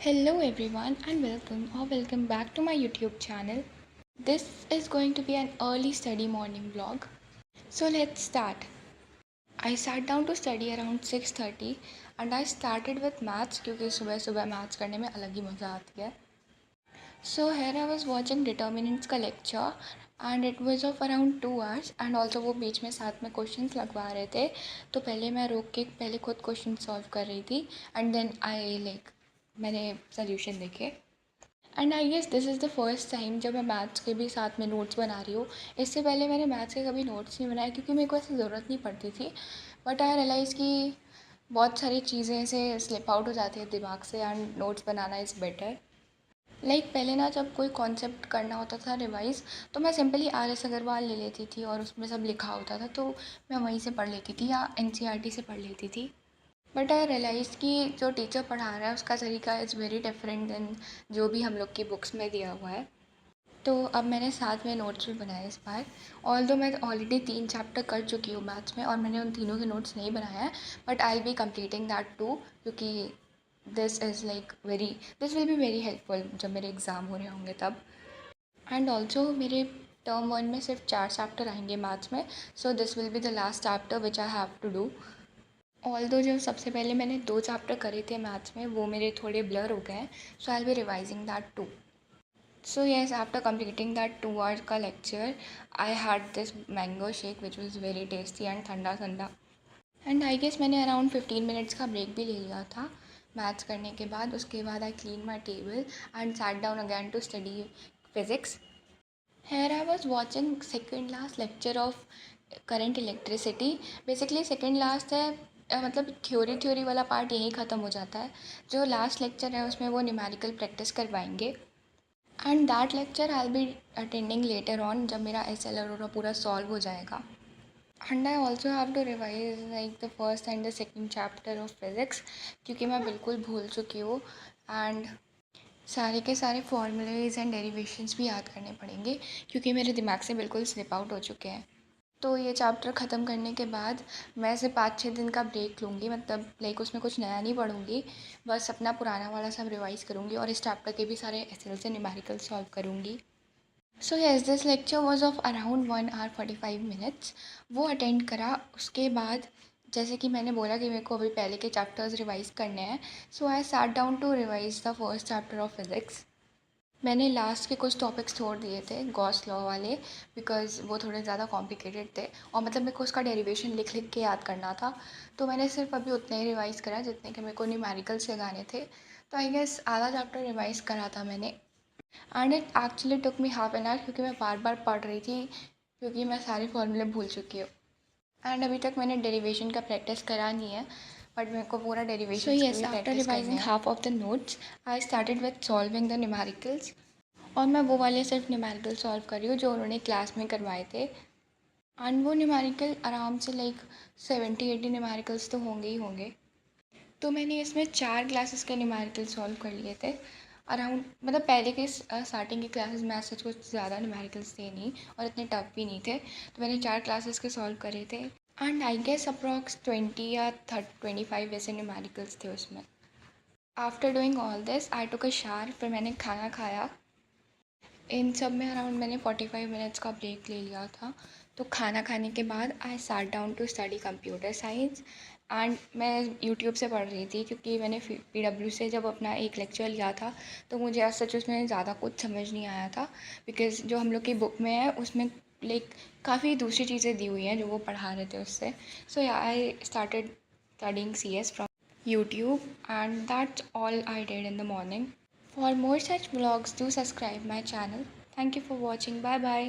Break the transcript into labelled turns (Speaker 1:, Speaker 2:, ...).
Speaker 1: Hello everyone and welcome back to my YouTube channel. This is going to be an early study morning vlog. So let's start. I sat down to study around 6:30 and I started with maths क्योंकि सुबह सुबह maths करने में अलग ही मज़ा आती है. So here I was watching determinants का lecture and it was of around 2 hours and also वो बीच में साथ में questions लगवा रहे थे. तो पहले मैं रोक के पहले खुद question solve कर रही थी and then मैंने solution देखे. And I guess this is the first time जब मैं मैथ्स के भी साथ में नोट्स बना रही हूँ. इससे पहले मैंने मैथ्स के कभी नोट्स नहीं बनाए क्योंकि मेरे को ऐसी ज़रूरत नहीं पड़ती थी. बट आई रियलाइज़ कि बहुत सारी चीज़ें ऐसे स्लिप आउट हो जाती है दिमाग से and notes banana is better. पहले ना जब कोई कॉन्सेप्ट करना होता था रिवाइज़ तो मैं सिंपली RS अग्रवाल ले लेती थी और उसमें सब लिखा होता था तो मैं वहीं से पढ़ लेती थी या NCERT से पढ़ लेती थी. बट आई रियलाइज़ कि जो टीचर पढ़ा रहा है उसका तरीका इज़ वेरी डिफरेंट दैन जो भी हम लोग की बुक्स में दिया हुआ है. तो अब मैंने साथ में नोट्स भी बनाए इस बार. ऑल्दो मैं ऑलरेडी 3 चैप्टर कर चुकी हूँ मैथ्स में और मैंने उन तीनों के नोट्स नहीं बनाए हैं. But I will be completing that too क्योंकि this will be very helpful जब मेरे एग्ज़ाम हो रहे होंगे तब. एंड ऑल्सो मेरे टर्म 1 में सिर्फ 4 चैप्टर आएंगे मैथ्स में. So this will be the last chapter which I have to do. Although जो सबसे पहले मैंने 2 चैप्टर करे थे मैथ्स में वो मेरे थोड़े ब्लर हो गए हैं. So I will be revising that too. So yes, after completing that 2 hours का lecture I had this mango shake which was very tasty and ठंडा ठंडा. एंड आई गेस मैंने अराउंड 15 मिनट्स का ब्रेक भी ले लिया था मैथ्स करने के बाद. उसके बाद I clean my table and sat down again to study physics. Here I was watching second last lecture of current electricity. Basically second last है मतलब थ्योरी वाला पार्ट यहीं ख़त्म हो जाता है. जो लास्ट लेक्चर है उसमें वो न्यूमेरिकल प्रैक्टिस करवाएंगे and that lecture I will be attending later on जब मेरा SLR पूरा सॉल्व हो जाएगा. And I also have to revise the first and the second chapter of physics क्योंकि मैं बिल्कुल भूल चुकी हूँ. एंड सारे के सारे फॉर्मूलेज एंड डेरिवेशंस भी याद करने पड़ेंगे क्योंकि मेरे दिमाग से बिल्कुल स्लिप आउट हो चुके हैं. तो ये चैप्टर ख़त्म करने के बाद मैं से 5-6 दिन का ब्रेक लूँगी. मतलब उसमें कुछ नया नहीं पढ़ूँगी, बस अपना पुराना वाला सब रिवाइज़ करूँगी और इस चैप्टर के भी सारे SLs से न्यूमेरिकल सॉल्व करूँगी. So yes, this lecture was of around 1 hour 45 minutes. वो अटेंड करा. उसके बाद जैसे कि मैंने बोला कि मेरे को अभी पहले के चैप्टर्स रिवाइज़ करने हैं. So I sat down to revise the first chapter of physics. मैंने लास्ट के कुछ टॉपिक्स छोड़ दिए थे गॉस लॉ वाले बिकॉज़ वो थोड़े ज़्यादा कॉम्प्लिकेटेड थे और मतलब मेरे को उसका डेरिवेशन लिख लिख के याद करना था. तो मैंने सिर्फ अभी उतने ही रिवाइज़ करा जितने के मेरे को न्यूमेरिकल्स लगाने थे. तो आई गेस आधा चैप्टर रिवाइज़ करा था मैंने. And it actually took me half an hour क्योंकि मैं बार बार पढ़ रही थी क्योंकि मैं सारे फॉर्मूले भूल चुकी हूँ. एंड अभी तक मैंने डेरिवेशन का प्रैक्टिस करा नहीं है बट मेरे को पूरा derivation. So yes, after revising half of the notes I started with solving the numericals. और मैं वो वाले सिर्फ न्यूमेरिकल सॉल्व कर रही हूँ जो उन्होंने क्लास में करवाए थे. एंड वो न्यूमेरिकल आराम से 70-80 न्यूमेरिकल्स तो होंगे ही होंगे. तो मैंने इसमें 4 क्लासेस के न्यूमेरिकल सॉल्व कर लिए थे अराउंड. मतलब पहले के स्टार्टिंग की क्लासेस में ऐसे कुछ ज़्यादा न्यूमेरिकल्स थे नहीं और इतने टफ भी नहीं थे. तो मैंने 4 क्लासेस के सॉल्व करे थे एंड आई गेस अप्रॉक्स 20 या 25 वैसे न्यूमेरिकल्स थे उसमें. After doing all this I took a shower. फिर मैंने खाना खाया. इन सब में अराउंड मैंने 45 मिनट्स का ब्रेक ले लिया था. तो खाना खाने के बाद I sat down to study computer science. And मैं यूट्यूब से पढ़ रही थी क्योंकि मैंने PW से जब अपना एक लेक्चर लिया था तो मुझे आज सच उसमें ज़्यादा कुछ समझ नहीं आया था बिकॉज़ जो हम लोग की बुक में है उसमें काफ़ी दूसरी चीज़ें दी हुई हैं जो वो पढ़ा रहे थे उससे. So I started studying CS from YouTube and that's all I did in the morning. For more such vlogs, do subscribe my channel. Thank you for watching. Bye bye.